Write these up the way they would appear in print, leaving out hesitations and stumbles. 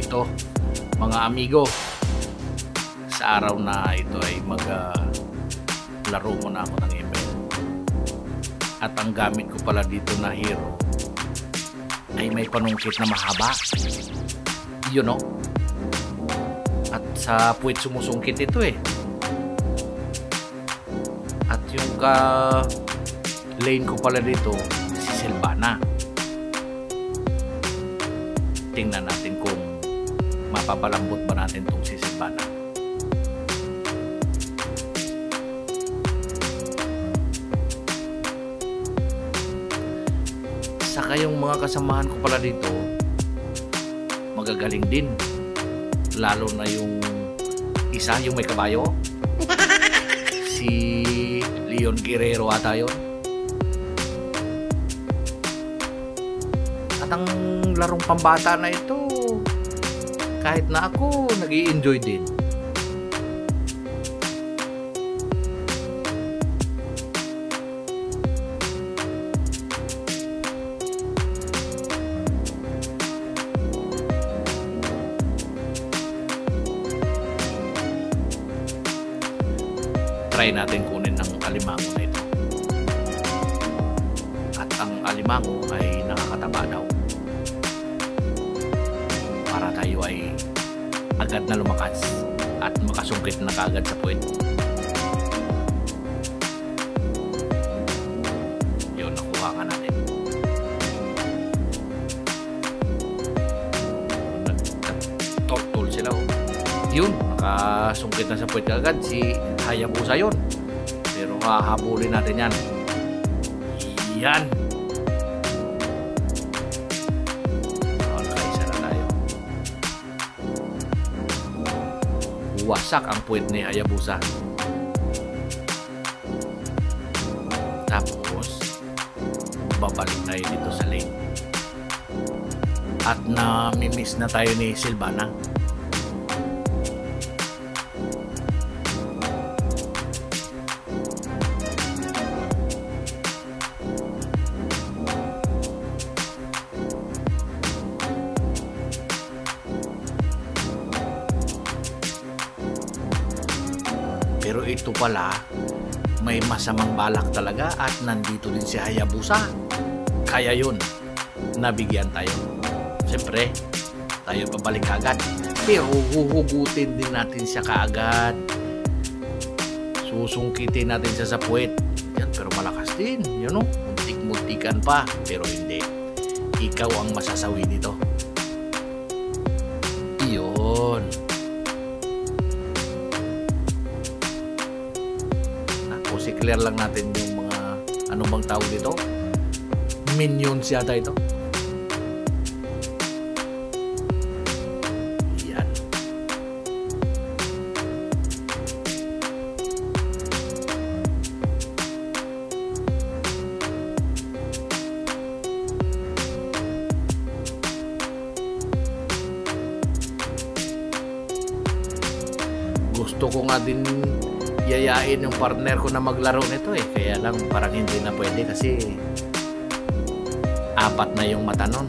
Ito, mga amigo, sa araw na ito ay laro muna ako ng email. At ang gamit ko pala dito na hero ay may panungkit na mahaba. You know? At sa puwet sumusungkit ito eh. At yung lane ko pala dito, si Sylvana. Tingnan natin kung mapapalambot ba natin itong si Sylvana. Saka yung mga kasamahan ko pala dito, magagaling din. Lalo na yung isa, yung may kabayo. Si Leon Guerrero ata yun. At ang larong pambata na ito, kahit na ako, nag-i-enjoy din. Try natin kunin ng alimango na ito. At ang alimango ay nakakataba daw. Para tayo ay agad na lumakas at makasungkit na kaagad sa puwet. Yun, nakuha nga natin. Nag-turtle sila oh. Yun, nakasungkit na sa puwet agad si Hayabusa yun. Pero hahabulin natin yan. Yan. Nakaisa na tayo. Wasak ang puwet ni Hayabusa. Tapos babalik tayo dito sa lane. At namimiss na tayo ni Sylvana. Pero ito pala, may masamang balak talaga at nandito din si Hayabusa. Kaya yun, nabigyan tayo. Siyempre, tayo pabalik agad. Pero huhugutin din natin siya kaagad. Susungkitin natin siya sa puwet. Yan, pero malakas din. You know, muntik-muntikan pa. Pero hindi. Ikaw ang masasawi dito. Iyon. Clear lang natin yung mga ano bang tawag dito, minions yata ito. Yan. Gusto ko nga din yayain yung partner ko na maglaro nito eh. Kaya lang parang hindi na pwede kasi 4 na yung mata nun.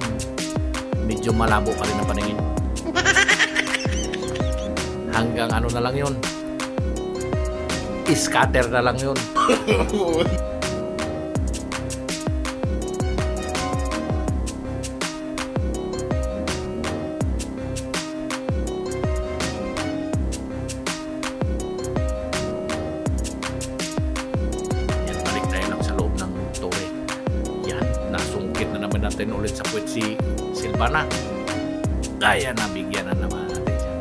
Medyo malabo pa rin ang paningin. Hanggang ano na lang yun. Scatter na lang yun. Natin ulit sa puwet si Sylvana. Kaya nabigyan na naman natin siya.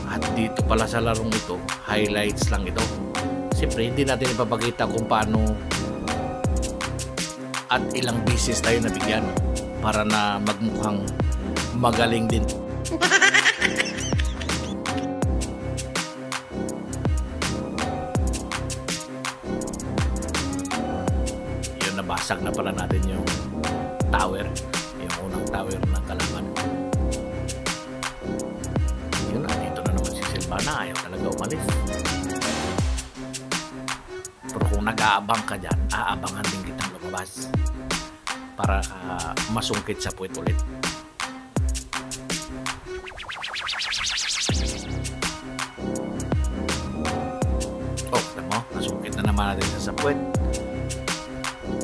At dito pala sa larong ito, highlights lang ito. Siyempre hindi natin ipapakita kung paano at ilang beses tayo nabigyan para na magmukhang magaling din. Yun, nabasag na pala natin yung tower, yung unang tower ng kalaban. Yun na, dito na naman si Sylvana, ayaw talaga umalis. Pero kung nag-aabang ka dyan, aabangan din kitang lumabas para masungkit sa puwet ulit. Oh, kita mo, nasungkit na naman natin sa puwet.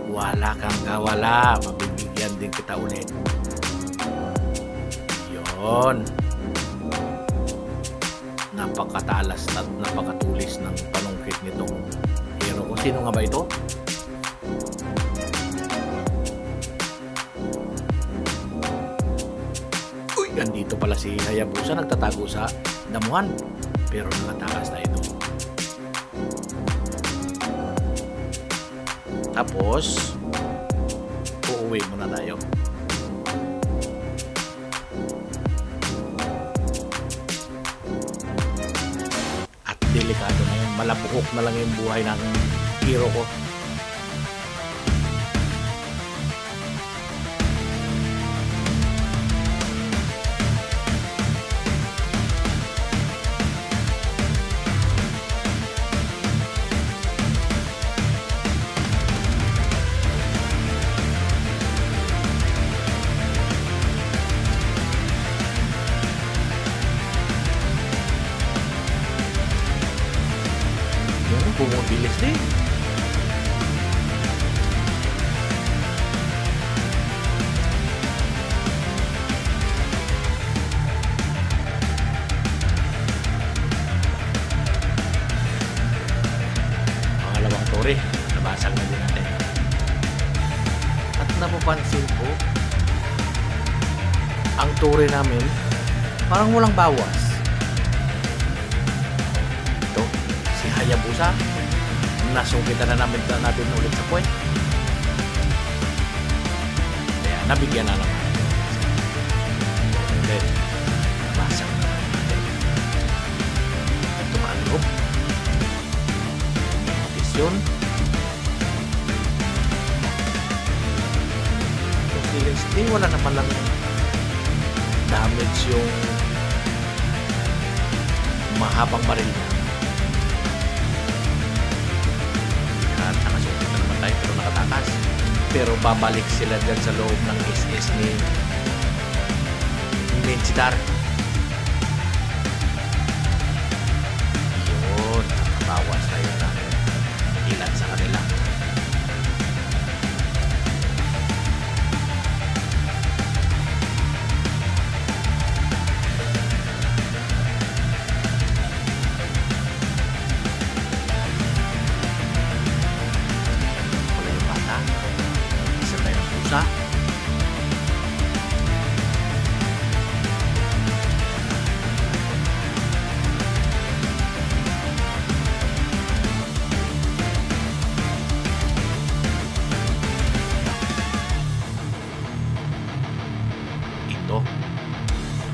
Wala kang kawala, mabibigyan din kita ulit. Yun. Napakatalas at napakatulis ng panungkit nitong hero. Kung sino nga ba ito? Uy, andito pala si Hayabusa, nagtatago sa damuhan. Pero nakatakas na ito. Tapos, uuwi muna tayo. At delikado na yun. Malapuhok na lang yung buhay ng hero ko. Bumubilis din. Pangalawang tore, nabasag na din natin. At napapansin ko, ang tore namin parang walang bawas. Ito, si Hayabusa, nasungkitan na natin ulit sa puwet. Kaya nabigyan na naman. And then, basag na natin. Tumalog. Tisyon. Yung feelings, wala naman lang damage yung mahabang baril niya. Nakasungkit na naman tayo pero nakatakas. Pero babalik sila dyan sa loob ng SS ni Minchitar. Yun, nakabawas tayo ng ilan sa kanila.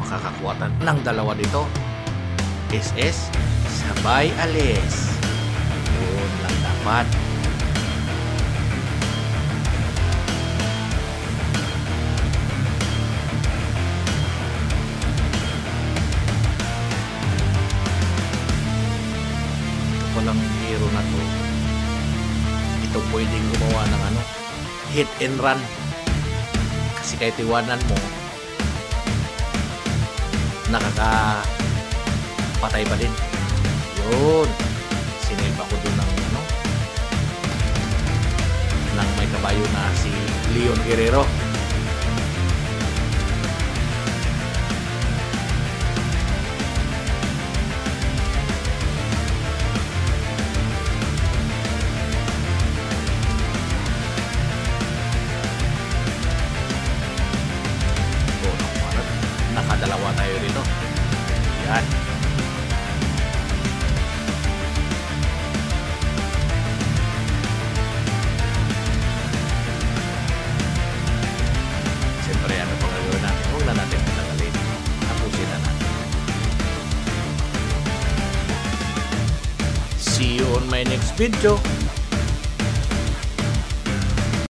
Makakakuwatan ng dalawa dito. SS, sabay alis. Yun lang dapat. Ito palang hero na to. Ito pwedeng gumawa ng hit and run. Kasi kahit iwanan mo, nakakapatay pa din. Yun. Sinipa ko doon ng may kabayo na si Leon Guerrero. Nakadalawa tayo rito. Yan. Siyempre, ano pang gagawin natin? Huwag na natin pinagalin. Tapusin na natin. See you on my next video.